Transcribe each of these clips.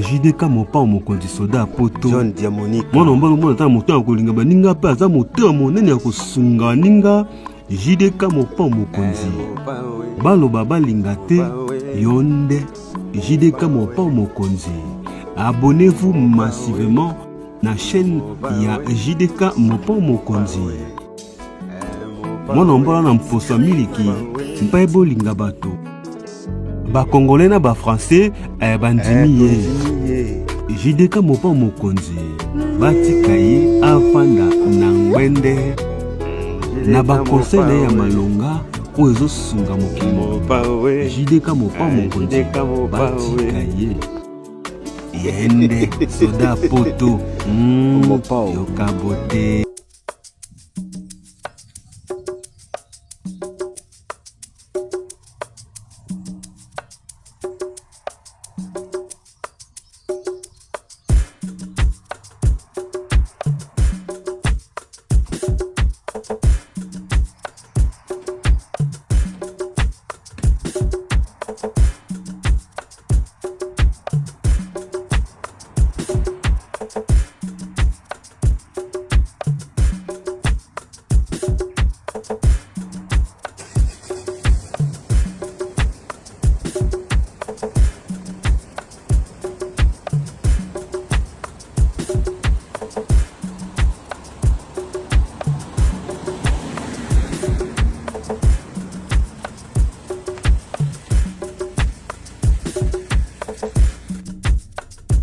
JDK mopa mokonzi soda poto John Diamonique mwana mbalo mwana ta moto akolinga baninga pe aza moto monene akosunga ninga JDK mopa mokonzi baloba balinga te yonde JDK mopa mokonzi. Abonnez-vous massivement na chaîne ya JDK mopa mokonzi. Mwana mbalo na mposa miliki mpa bolinga bato ba congolais na ba français bandimi ye JDK mopa mokonzi batika ye afanda na ngwende na ba conseil na ya malonga ozo sunga mokimo JDK mopa mokonzi batika ye yende soda poto yokabote.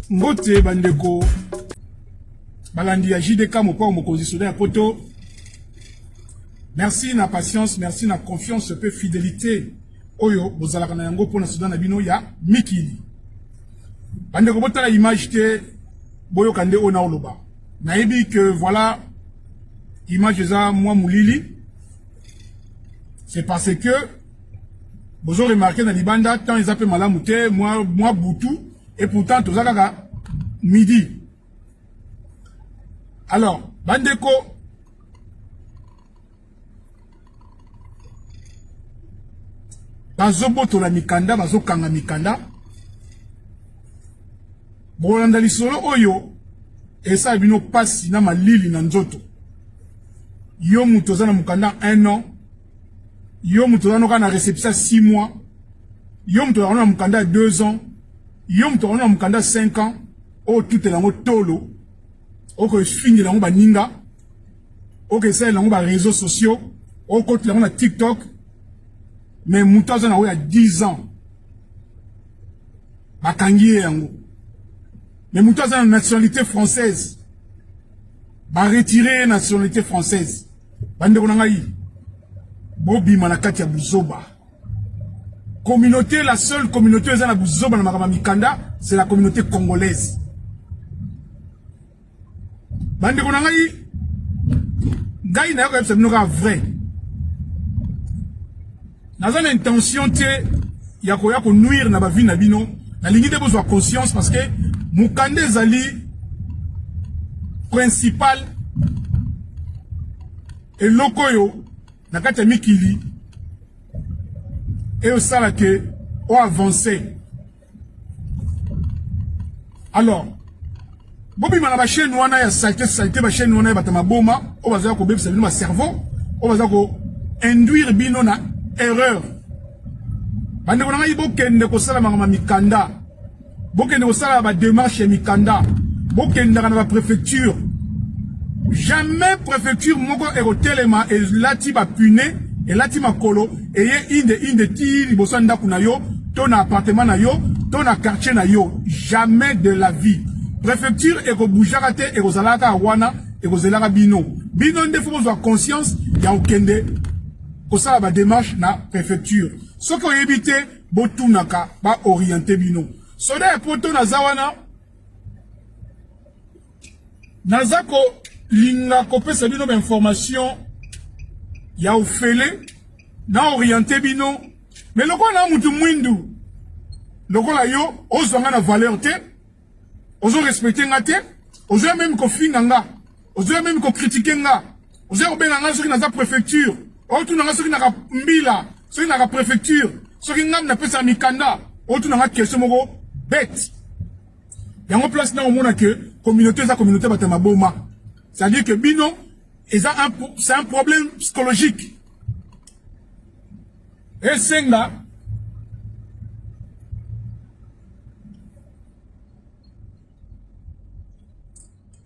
Mbote bandeko balandi ya JDK mopa mokonzi soda ya poto. Merci na patience, merci na confiance pe fidélité oyo bozalaka na yango pona soda na bino ya mikili. Bandeko botala image te boyo kande ona oloba. Nayebi que voilà image za moi moulili. C'est parce que vous avez remarqué dans Libanda tant ils appellent malamouté moi boutou. Et pourtant, tout ça, midi. Alors, bandeko, bazoboto la mikanda, bazokanga mikanda, bolanda lisolo oyo, et ça, bino pasi na malili na nzoto. Yo mutoza na mukanda 1 an, yo mutoza na réception 6 mois, yo mutoza na mukanda 2 ans, Yom to na mukanda 5 ans, o tout est lango tolo, o que fini lango ba ninga, o que c'est lango ba réseaux sociaux, o que lango na TikTok, mais mutaza na we a 10 ans. Ba kangiye yango. Mais mutaza na nationalité française. Ba retirer nationalité française. Bande ko nanga yi. Bobi manakati ya buzoba. Communauté, la seule communauté c'est la communauté congolaise. Bande konangai gai na ko ebsebnoka vrai. Naza na intention te ya ko nuire na ba vie na bino, na lingi de besoin conscience parce que mukande zali principal et lokoyo na kati mikili. Et au sala que on avancé. Alors, bobi mana ba chaîne wana ya saleté ba chaîne wana ya batama boma, on va ko bebisa bino ba cerveau, on va ko induire bino na erreur. Bande ko nanga ibokende ko sala mangama mikanda. Bokende ko sala ba démarche mikanda. Bokende na ba préfecture. Jamais préfecture moko erotelema et lati ba puné. Et là, tu m'as colo, et inde tiri, bosanda kunayo, ton appartement na yo, ton quartier na yo. Jamais de la vie. Préfecture, et ko boujarate, et ko zalaka wana, et ko zelaka bino. Bino nde faut avoir conscience, ya okende, ko sala ba démarche na préfecture. Ce qu'on évite, botunaka, ba orienté bino. Soda e poto na zawana, nazako, linga kopesa bino information, ya ofele na orienté bino mais loko na mutu mwindu loko la yo ozanga na valeur te ozo respecter nga te ozo même ko finga nga ozo même ko critiquer nga ozo ko benga nga soki na za préfecture o tu nga soki na ka mbila soki na ka préfecture soki nga na pesa mikanda o tu nga question moko bête Il y a une place là où on a que communauté Batama Boma. C'est-à-dire que Bino, c'est un problème psychologique. Et c'est là.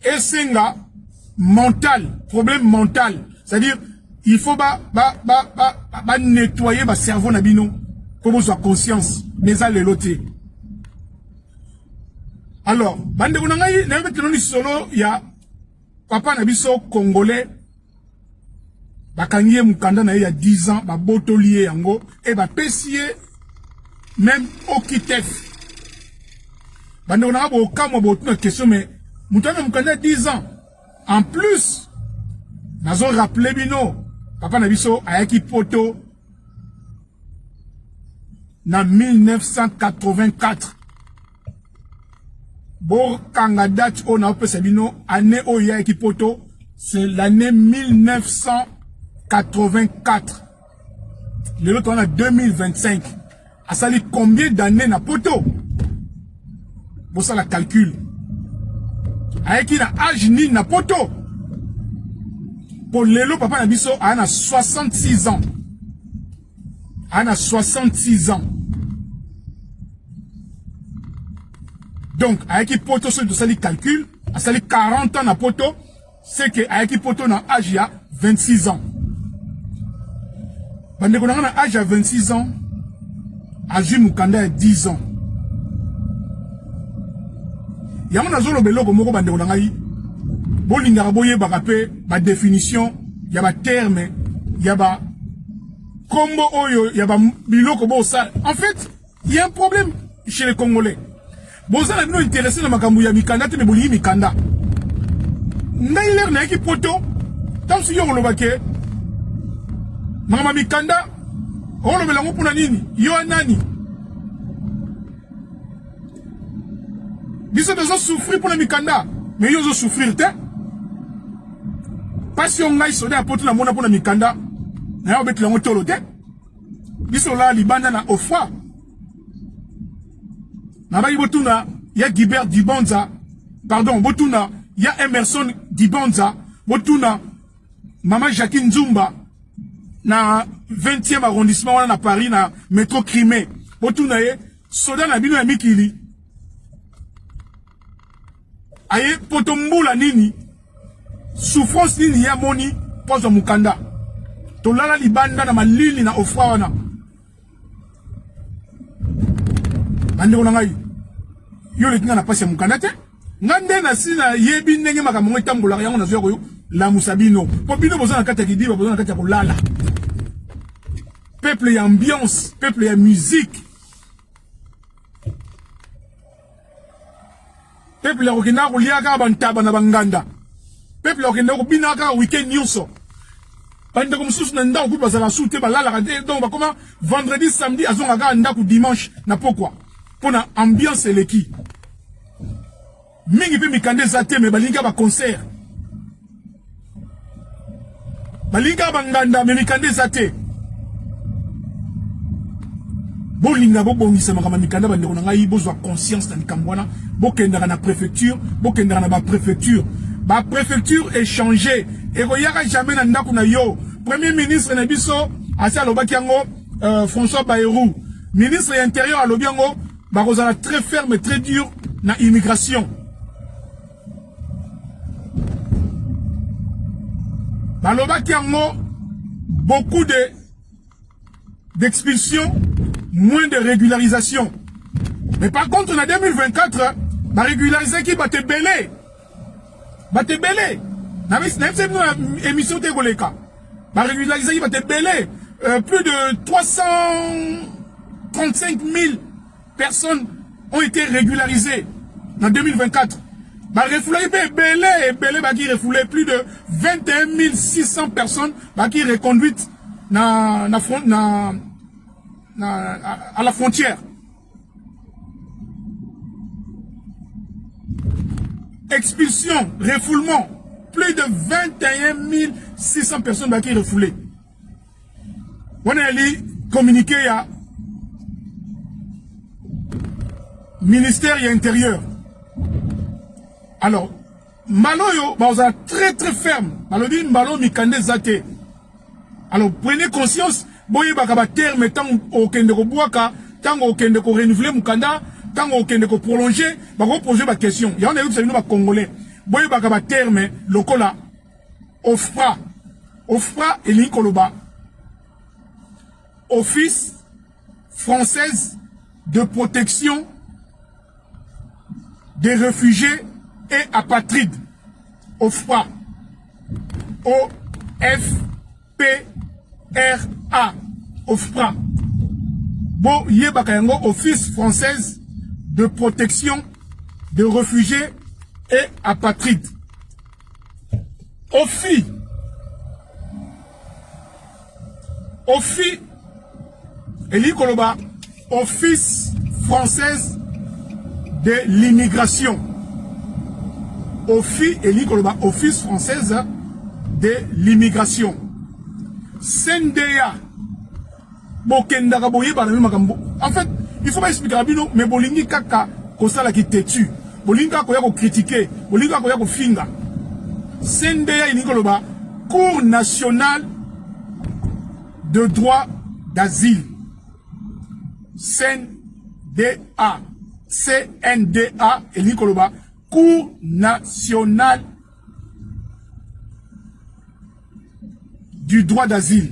Et c'est là, mental, problème mental. C'est-à-dire, il faut nettoyer le cerveau Nabino pour vous avoir conscience. Mais ça, les lotés. Alors, il y a papa Nabiso congolais. Bakangiye Mukanda na il y a 10 ans, botolier yango et pessier même au kitef. On a une question, mais Mukanda 10 ans. En plus, nous avons rappelé Bino, papa Nabiso a équipé poto en 1984. Bon, quand la date on a fait Bino, année où il y a équipé poto, c'est l'année 1984. Le lot on a 2025. A sali combien d'années na poto? Bon, ça la calcul. Avec un âge ni na poto. Pour Lelo, papa Nabiso a 66 ans. A 66 ans. Donc, avec un poto, sur le calcul, a sali 40 ans na poto, c'est que avec un poto na âge il y a 26 ans. Bande qu'on a un âge à 26 ans, âge Mukanda à 10 ans. Il y a un zolo belo comme bande qu'on a eu. Bolinga boye bagape, ba définition, il y a ba terme, il y a ba combo oyo, il y a ba biloko bo ça. En fait, il y a un problème chez les Congolais. Bon ça nous intéressé na makambu ya mikanda te me boli mikanda. Ngai ler na ki poto, tam si yo lobake. Mama mikanda, on le belango pour nani, yo nani. Biso besoin souffrir pour la mikanda, mais yo zo souffrir te. Pas si on a isolé à poto la mona pour la mikanda, na yo beti la motolo te. Biso la libanda na ofwa. Na ba botuna ya Guibert Dibonza, pardon, botuna ya Emerson Dibonza, botuna Mama Jacqueline Zumba. Na 20e arrondissement à Paris na métro Crimée botuna ye soda na bino ya mikili aye potombula nini souffrance nini ya moni pozo Mukanda to lala libanda na malili na ofra wana ande ko ngai yo le kinga na pasi ya Mukanda te ngande na sina yebi ndenge makambo etambola yango na zo ko la musabino po bino bozana kata kidiba bozana kata ko lala. Peuple et ambiance, peuple et musique. Peuple et okina kuliaka bantaba na banganda. Peuple et okina kubinaka weekend nyonso. Bande comme sous na ndako kuba za soute balala kade donc comment vendredi samedi azonga ka ndako dimanche na pourquoi? Pour na ambiance eleki. Mingi pe mikande zate me balinga ba concert. Balinga banganda me mikande zate. Bolinga bobongisa makama mikanda bande ko ngai bozwa conscience na likambwana bokenda na préfecture bokenda na ba préfecture est changé et koyaka jamais na ndako na yo premier ministre na biso asa lobaki yango François Bayrou ministre de l'intérieur a lobi yango ba kozala très ferme et très dur na immigration ba lobaki yango beaucoup d'expulsions, moins de régularisation. Mais par contre, en 2024, la régularisation qui va te belé. Va te belé. Émission de Goleka. La régularisation qui va te belé. Plus de 335 000 personnes ont été régularisées en 2024. La refoulée belé, qui refoulé plus de 21 600 personnes qui reconduites à la frontière. Expulsion, refoulement, plus de 21 600 personnes qui refoulées. On a communiqué à ministère et intérieur. Alors, Maloyo, bah, vous êtes très très ferme. Malo dit Malo Mikande Zate. Alors, prenez conscience, boye bakaba terme, tant au kende ko boaka, tant au kende ko renouveler Mukanda, tant au kende ko prolonger, bah, ko poser ma question. Il y en a eu, ça nous va congolais. Boye bakaba terme, lokola, OFPRA. OFPRA et l'Inkoloba. Office française de protection des réfugiés et apatrides. OFPRA. O-F-P-R-A. OFPRA. Bon, Yebakayango, Office française de protection des réfugiés et apatrides. OFI. OFI. Eli Koloba, Office française de l'immigration. OFI, Eli Koloba, Office française de l'immigration. CNDA. En fait, il faut pas expliquer à Bino, mais Bolingi Kaka, Kosala qui te tue. Bolingi Kaka ko critiquer, Bolingi Kaka ko finga. CNDA, Eli Koloba, Cour nationale de droit d'asile. CNDA, CNDA, et Nikoloba, Cour nationale du droit d'asile.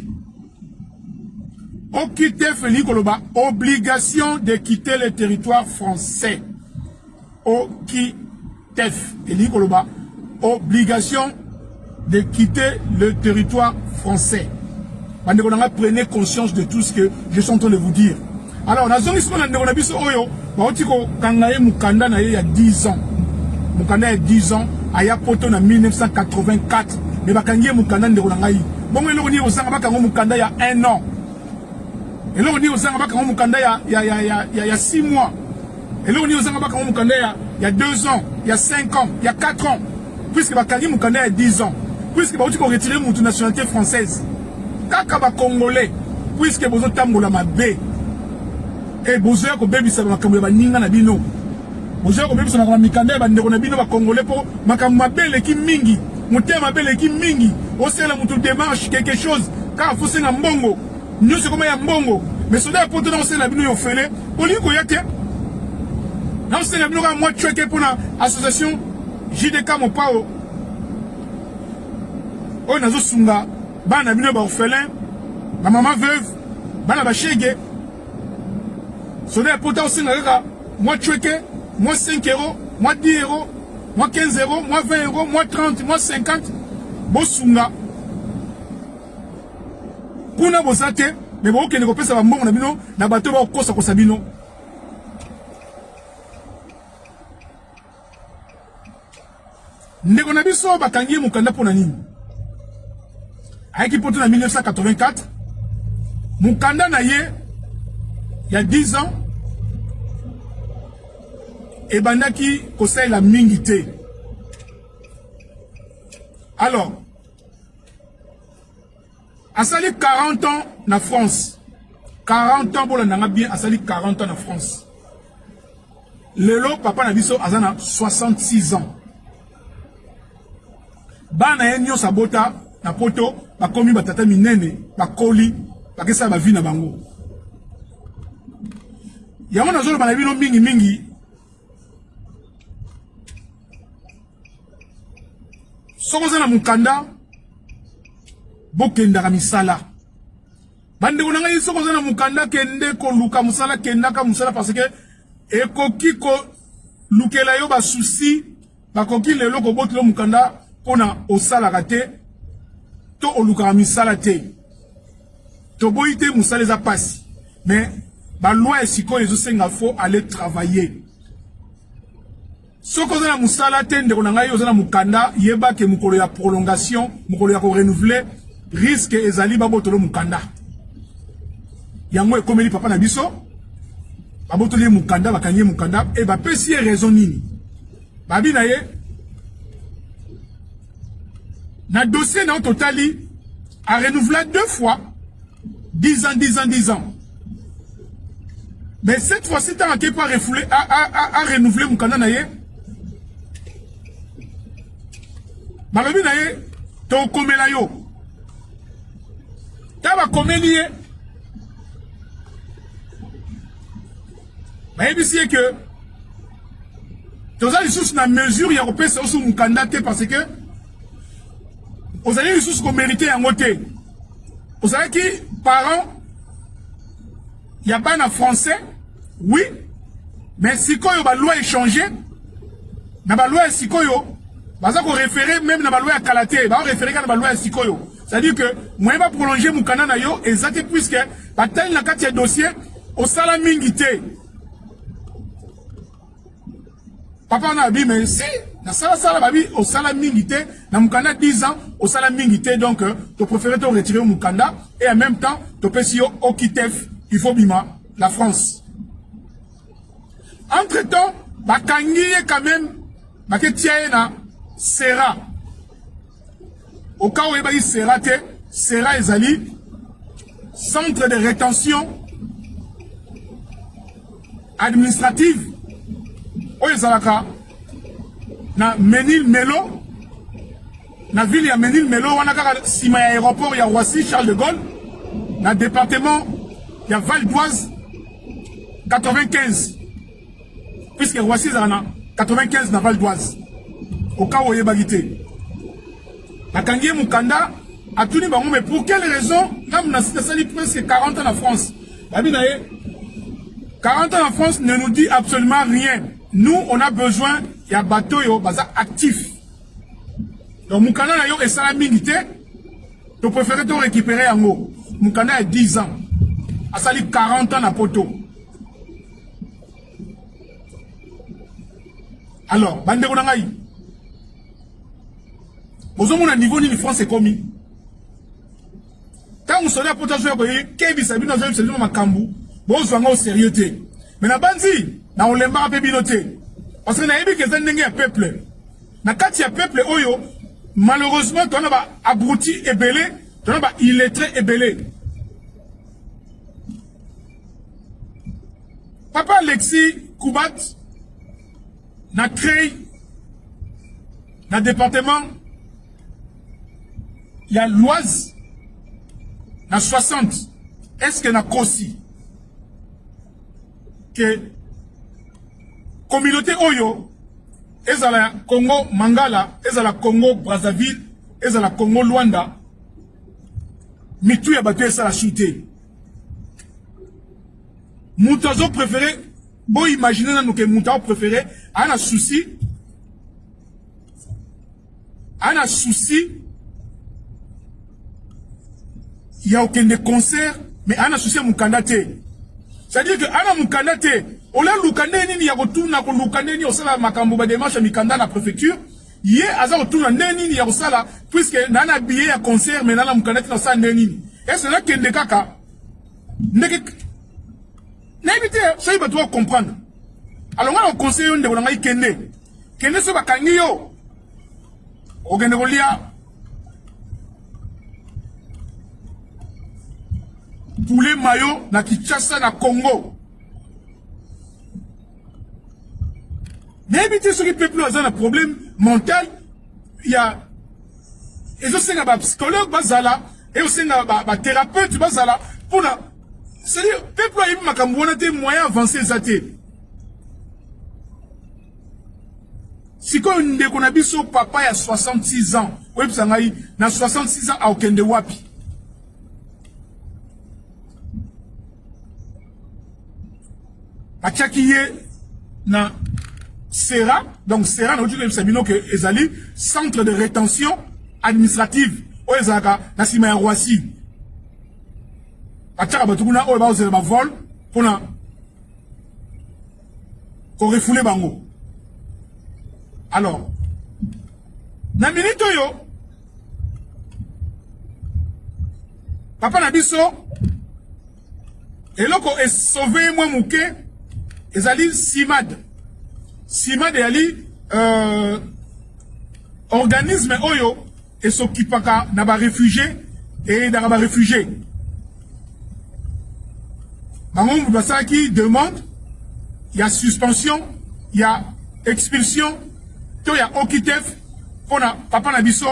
OKITEF, et Nikoloba, obligation de quitter le territoire français. OKITEF, et Nikoloba, obligation de quitter le territoire français. Prenez conscience de tout ce que je suis en train de vous dire. Alors, on a dit Mukanda il y a 10 ans. Mukanda il y a 10 ans, il y a poto en 1984. Mais Bakangi Mukanda il y a 1 an. Et là, on dit Mukanda il y a 6 mois. Et là, on dit Mukanda il y a 2 ans, il y a 5 ans, il y a 4 ans. Puisque Bakangi Mukanda il y a 10 ans. Puisque Bakangi a retiré mon nationalité française. Kakaba Congolais, puisque vous avez tambola ma bé, et vous avez baby ça va comme ninga na bino. Vous avez baby ça na mikande ba ndeko na bino ba Congolais pour makamabele ki mingi, mutema bele ki mingi. Osela mutu démarche quelque chose, car faut c'est na mbongo. Nous c'est comme ya mbongo, mais cela pour te lancer na bino yo fele, olingo yake. Non c'est na bino ka moi tueke pour la association JDK Mopao. O nazo sunga bana bino ba orphelin, ma maman veuve, bana ba chege. Sonné pourtant aussi n'a moi tueke, moi 5 euros, moi 10 euros, moi 15 euros, moi 20 euros, moi 30, moi 50. Bosunga. Kuna bosate, mais bon que ne kopesa ba mbongo na bino na bato ba kosa kosa bino. Ndeko na biso bakangi Mukanda pona nini? Aiki poto en 1984, Mukanda na ye, il y a 10 ans, et bandaki conseille la mingité. Alors, a sali 40 ans na France. 40 ans pour la nanga bien, a sali 40 ans na France. Lelo, papa na biso, azana 66 ans. Bana enyo sabota, na poto, bakomi batata minene, bakoli, bakesa ba vie na bango. Yango na zolo banabino mingi mingi. Sokoza na Mukanda, bokenda misala. Bande konanga yi sokoza na Mukanda kende ko luka musala kenda ka musala parce que ekoki ko lukela yo ba souci, bakoki lelo ko botlo Mukanda pona osala kate. To oluka misala te. To boite musala za passe. Mais ba loi esiko ezo senga faut aller travailler. Soko za musala te ndeko na ngai ozana Mukanda yeba ke mukolo ya prolongation, mukolo ya ko renouveler risque ezali babotolo Mukanda. Yango ekomeli papa na biso. Babotoli Mukanda bakanye Mukanda et ba pesi raison nini. Babi na ye na dossier dans totali a renouvelé 2 fois 10 ans, 10 ans, 10 ans. Mais cette fois-ci, tant qu'il pas refoulé, a renouvelé Mukanda naye. Malobi na ye, to komela yo. Taba komeli ye. Mais il dit que tous les sous na mesure européenne c'est aussi mon candidat parce que vous avez les sous qu'on méritait en côté. Vous savez qui parents il y a pas un français oui mais si quoi la loi est changée na la loi si quoi yo baza ko référer même na la loi à Kalaté ba référer na la loi si quoi yo c'est-à-dire que moi va prolonger mon candidat yo exact puisque bataille na quatre dossier au salaire mingité. Papa on a dit mais si na sala babi au salaire mingité na mukanda 10 ans au salaire mingité donc tu préfères te retirer mukanda et en même temps tu peux si au kitef il faut bima la France. Entre-temps bakangi quand même baketia na Serra au cas où il y a Serra te Serra ezali centre de rétention administrative oyo ezalaka na Menil Melo na ville ya Menil Melo wana kaka sima ya aéroport ya Roissy Charles de Gaulle na département ya Val d'Oise 95 puisque Roissy ezalaka na 95 na Val d'Oise au cas où oyebaki te bakangi mukanda atuni bango mais pour quelle raison nam na sali presque 40 ans en France babi na ye 40 ans en France ne nous dit absolument rien. Nous, on a besoin, il y a bateau yo, baza actif. Donc, Moukanda na yo et ça la minité, tu préfères te récupérer en haut. Moukanda a 10 ans. A sali 40 ans na poto. Alors, bande konangai. Aux hommes, on a niveau ni France est commis. Quand on sonne à potage, on a Kebi Sabine, on a eu ma Makambu. Bon, on au sérieux. Mais na banzi, na on lemba a pebinoté. Parce que na ebi que zendenge a peuple. Na kati ya peuple oyo, malheureusement, tu as abruti et belé, tu as illettré et belé. Papa Alexis Koubat, na créé, na département, il y a l'Oise, na 60. Est-ce que na Kossi? Que communauté Oyo, ezala Congo Mangala, ezala Congo Brazzaville, ezala Congo Luanda, mitou ya batu esa la chuté. Moutazo préféré, bon imaginez nous que Moutazo préféré, a un souci, il y a aucun concert, mais a un souci à mon candidat. C'est-à-dire que ana mukanda te ola lukande nini ya kotuna ko lukande ni osala makambo ba démarche mikanda na préfecture ye aza kotuna nini ya kosala puisque nana billet ya concert mais nana mukanda te na sa nini est-ce que na kende kaka ndeke na éviter ça il va devoir comprendre alors on conseille on de ngai kende so bakangi yo ogende kolia poulet mayo na Kinshasa na Congo. Mais évitez ce qui peut plus avoir un problème mental. Il y a et aussi un psychologue bazala et aussi un thérapeute bazala pour la c'est-à-dire peuple a eu makambo des moyens avancés zaté. Si quand on a biso papa il y a 66 ans, oui psangai na 66 ans a aucun de wapi. Achakiye na Serra, donc Serra, nous disons que ezali centre de rétention administrative. O ezaka na sima ya Roissy. Achaka batukuna o ba ozela ba vol pour na ko refoulé bango. Alors, na minute yo papa na biso eloko est sauvé moi mouké ezali Simad ezali organisme oyo et s'occupaka na ba réfugié et na ba réfugié bango basala qui demande il y a suspension il y a expulsion to il y a okitef pour na papa na biso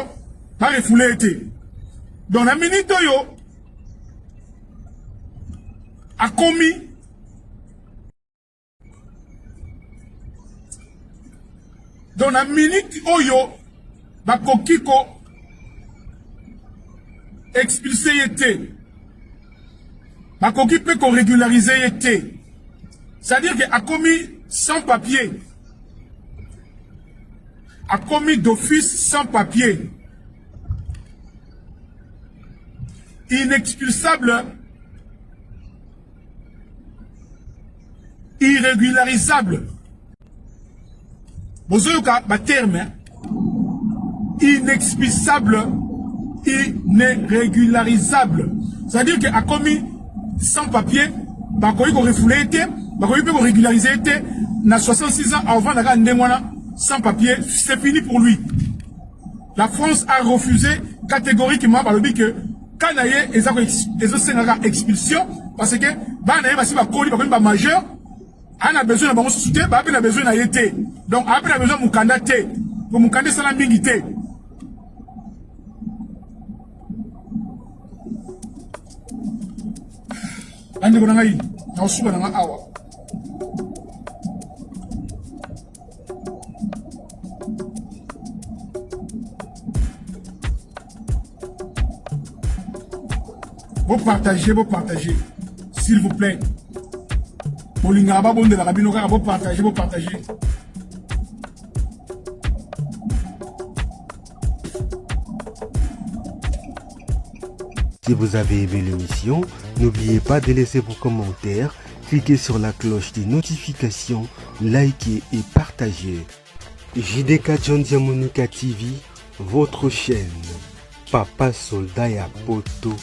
ba refoulé été. Donc la minute yo a commis dans la minute oyo ba kokiko expulsé été. Ba kokiko peut régulariser été. C'est-à-dire qu'il a commis sans papier. A commis d'office sans papier. Inexpulsable. Irrégularisable. Bozoyoka, ba terme. Inexpulsable. Inrégularisable. C'est-à-dire qu'il a commis sans papier. Bah, quand il a refoulé été. Bah, quand il peut régulariser été. Na 66 ans avant la Ndengwana. Sans papier, c'est fini pour lui. La France a refusé catégoriquement par le but que quand il y a des expulsions, parce que il y majeur, on a besoin de soutien, on a besoin d'être. Donc, on a besoin de Moukanda. Pour Moukanda, c'est la mingité. Vous partagez, s'il vous plaît. Vous partagez. Si vous avez aimé l'émission, n'oubliez pas de laisser vos commentaires, cliquez sur la cloche des notifications, likez et partagez. JDK John Diamonuka TV, votre chaîne. Papa Soldat ya Poto.